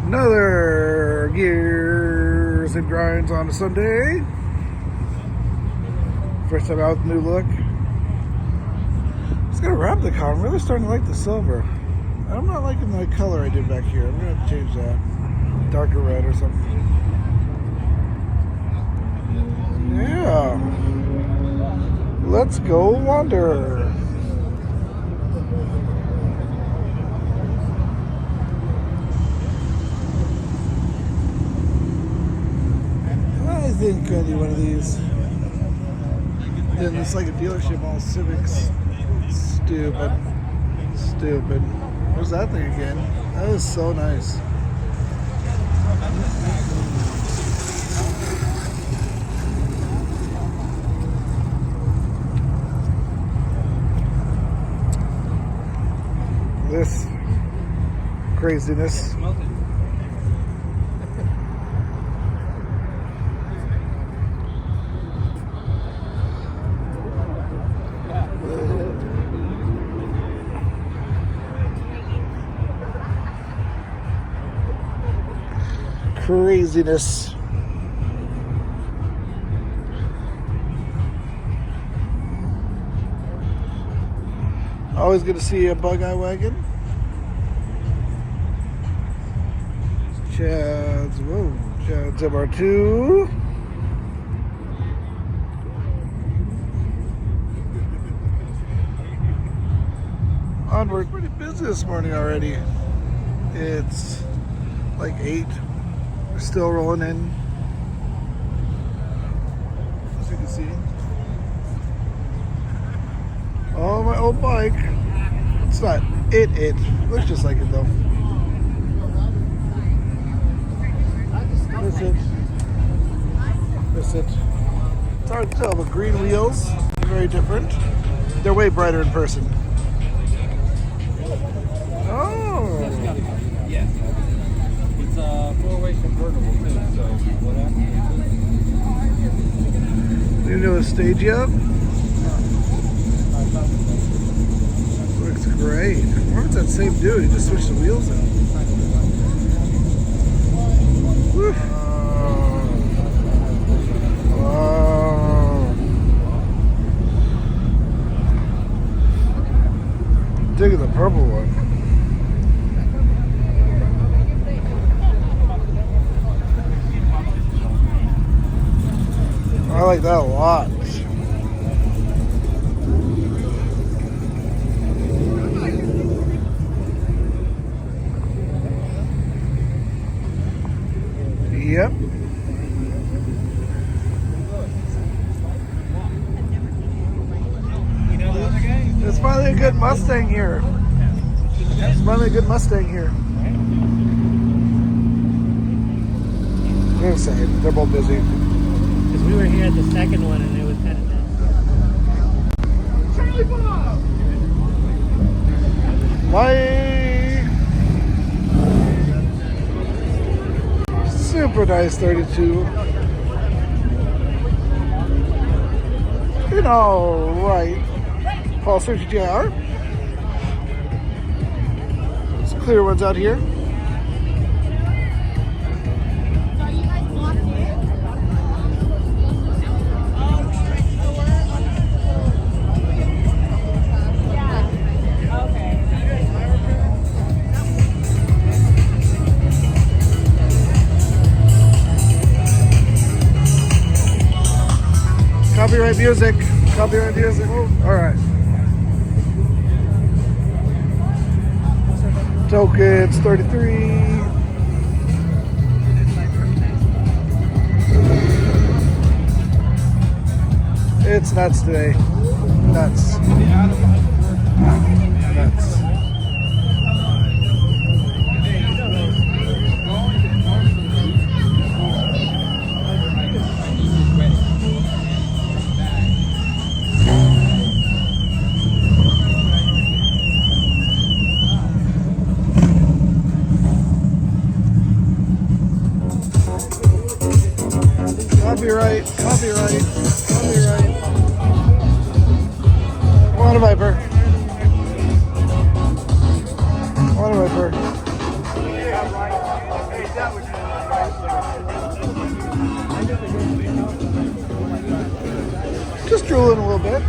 Another gears and grinds on a Sunday. First time out with a new look. Just gonna wrap the car. I'm really starting to like the silver. I'm not liking the color I did back here. I'm gonna have to change that. Darker red or something. Yeah. Let's go wander. I think I'll do one of these. Then it's like a dealership, all Civics. Stupid. Stupid. Where's that thing again? That is so nice. This craziness. Craziness. Always good to see a bug-eye wagon. Chad's MR2. Onward. Pretty busy this morning already. It's like 8. We're still rolling in. As you can see. Oh, my old bike. It's not it. Looks just like it though. That's it. It's hard to tell, but green wheels, very different. They're way brighter in person. Oh. Yes. It's a four-way convertible too, so what happened? You know a stage yet? Looks great. I wonder if it's that same dude. He just switched the wheels out. Woo. Wow. Digging the purple one. I like that a lot. Yep. There's finally a good Mustang here. There's finally a good Mustang here. I'm gonna say they're both busy. Because we were here at the second one and it was kind of nice. Charlie Bob! My super nice 32. You know, right. Paul Search GR. Some clear ones out here. Copyright music. Copyright music. All right. Tokens 33. It's nuts today. Nuts. Nuts. Copyright. Water Viper. Water Viper. Just drooling a little bit.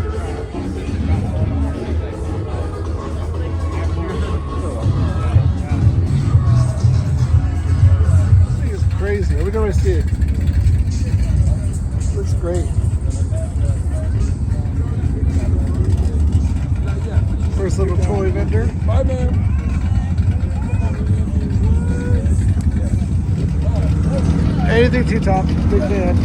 This thing is crazy. Every time I see it, it looks great. First little toy vendor. Bye, man. Anything T-top, big fan.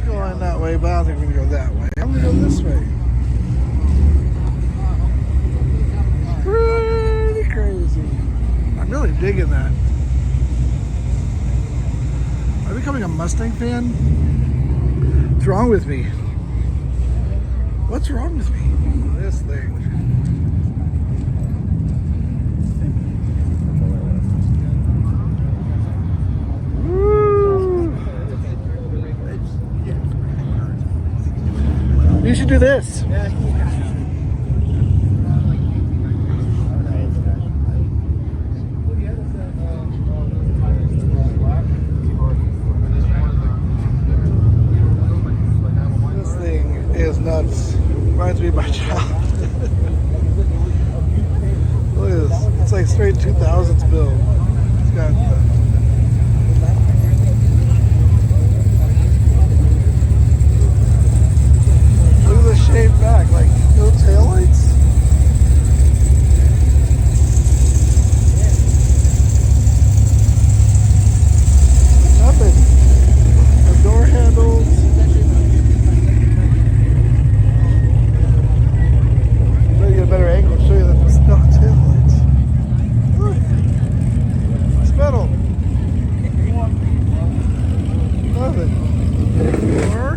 Going that way, but I don't think we're gonna go that way. I'm gonna go this way. Pretty crazy. I'm really digging that. Am I becoming a Mustang fan? What's wrong with me? What's wrong with me? This thing. Woo. You should do this. Is nuts. Reminds me of my childhood. Look at this. It's like straight 2000s build. It's got look at the shaved back, like no taillights. Nothing. The door handles. Get a better angle to show you that there's no taillights. Look. It's metal. Love it. Door.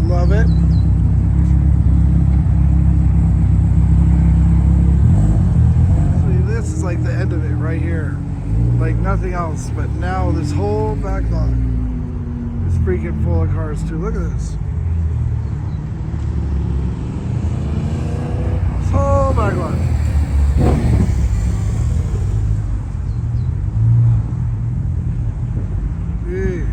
Love it. See, this is like the end of it right here. Like nothing else. But now this whole back lot is freaking full of cars too. Look at this. Oh my God. Jeez.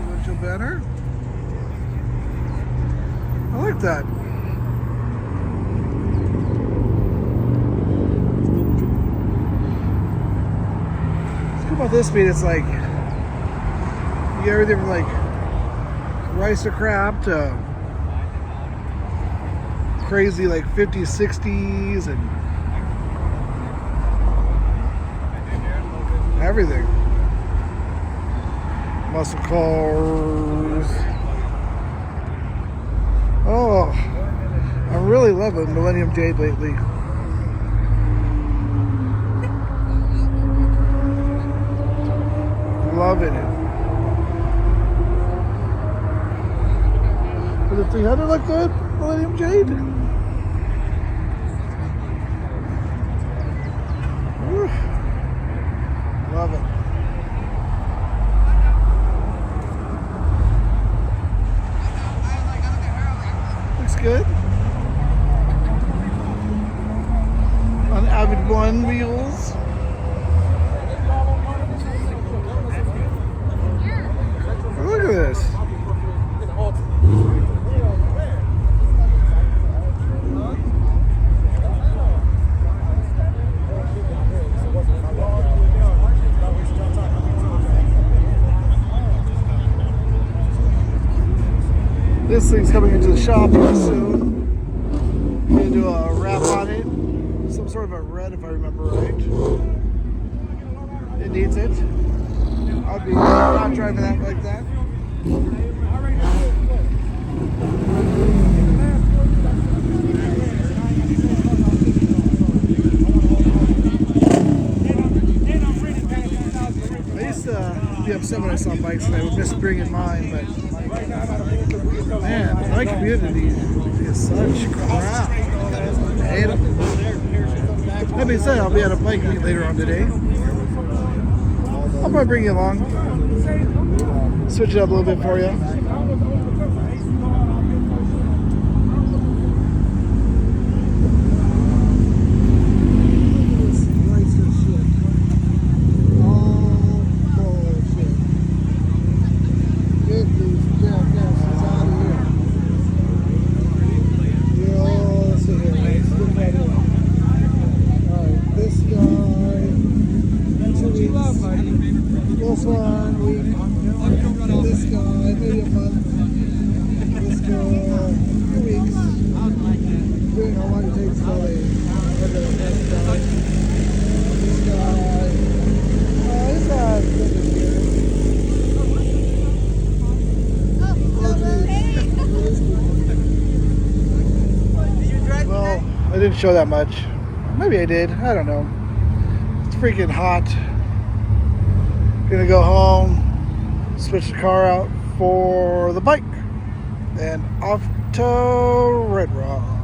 Little better. I like that. About this speed, it's like you get everything from like rice or crap to crazy like 50s, 60s, and everything. Muscle cars. Oh, I'm really loving Millennium Jade lately. Loving it. Does the 300 look good? Millennium Jade? Whew. Love it. Looks good. On Avid One wheels. Look at this. This thing's coming into the shop here soon. I'm going to do a wrap on it. Some sort of a red, if I remember right. It needs it. I'd be not driving that like that. said when I saw bikes that I would miss bringing mine, but man, my community is such crap. I hate them. That being said, I'll be at a bike meet later on today. I'll probably bring you along. Switch it up a little bit for you. This one week, this guy maybe a month, this guy 2 weeks, doing how long it takes till they look at this guy, this guy, he's not good here. Well, I didn't show that much. Maybe I did, I don't know. It's freaking hot. Gonna go home, switch the car out for the bike, and off to Red Rock.